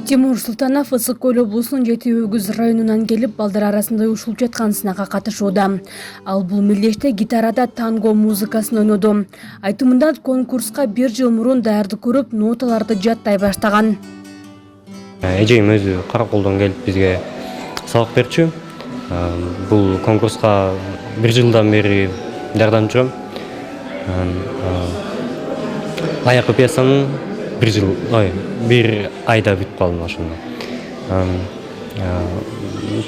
Тимур Султанов Ысык Көл облусунун Жети Өгүз районунан келип, балдар арасында уюшулуп жаткан сынакка катышууда. Ал бул мелдеште гитарада танго музыкасын ойноду. Айтымында конкурска 1 жыл мурун даярдык көрүп, ноталарды жаттай баштаган. Эжейим өзү Караколдон келип бизге сабак берчү. Бул конкурска 1 жылдан бери даярданып жүрөм. Аякы пьесанын 1 айда бүтүп калдым ошондо.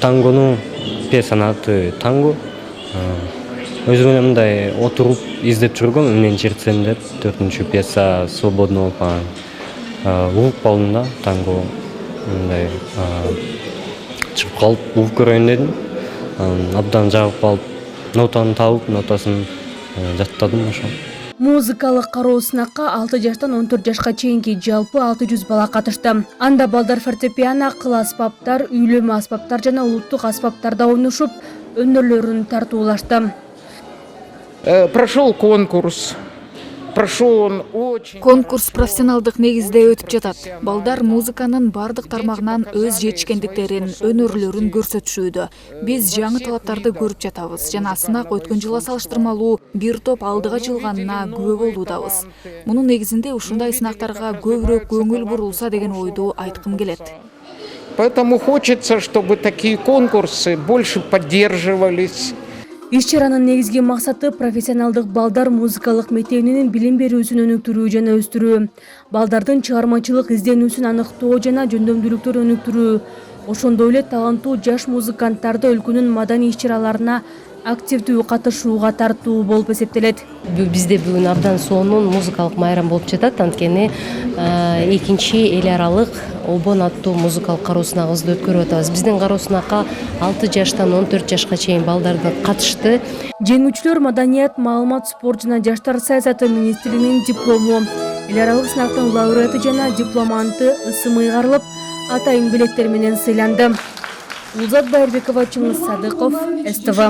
Тангону пьесанын аты «Танго». Өзүм эле мындай отуруп издеп жүргөм, эмнени чертсем деп 4-чү пьеса свободно болуп калган. Угуп калдым да, танго мындай чыгып калып угуп көрөйүн дедим. Абдан жагып калып, нотаны табып, нотасын жаттадым ошо. Музыкалык кароо сынакка 6 жаштан 14 жашка чейинки жалпы 600 бала катышты. Анда балдар фортепиано, кыл аспаптар, үйлөмө аспаптар жана улуттук аспаптарда ойношуп, өнөрлөрүн тартуулашты. Прошел конкурс. Прошел он очень. Конкурс профессионалдык негизде өтүп жатат. Балдар музыканын бардык тармагынан өз жетишкендиктерин, өнөрлөрүн көрсөтүшүүдө. Биз жаңы талаптарды көрүп жатабыз жана сынак өткөн жылга салыштырмалуу бир топ алдыга жылганына күбө болуудабыз. Мунун негизинде ушундай сынактарга көбүрөөк көңүл бурулса деген ойду айткым келет. Поэтому хочется, чтобы такие конкурсы больше поддерживались. Иш-чаранын негизги максаты профессионалдык балдар музыкалык мектебинин билим берүүсүн өнүктүрүү жана өстүрүү. Балдардын чыгармачылык изденүүсүн аныктоо жана жөндөмдүүлүктөрүн өнүктүрүү. Ошондой эле таланттуу жаш музыканттарды өлкөнүн маданий иш-чараларына активдүү катышууга тартуу болуп эсептелет. Бизде бүгүн абдан сонун музыкалык майрам болуп жатат, анткени 2-чи эл аралык обон аттуу музыкалык кароо сынагыбызды өткөрүп атабыз. Биздин кароо сынакка 6 жаштан 14 жашка чейин балдарды катышты. Жеңүүчүлөр маданият, маалымат, спорт жана жаштар саясаты министрлигинин диплому, эл аралык сынактын лауреаты жана дипломанты ысым ыйгарылып, атайын билеттер менен сыйланды. Улзат Байырбекова, Чыңгыз Садыков, СТВ.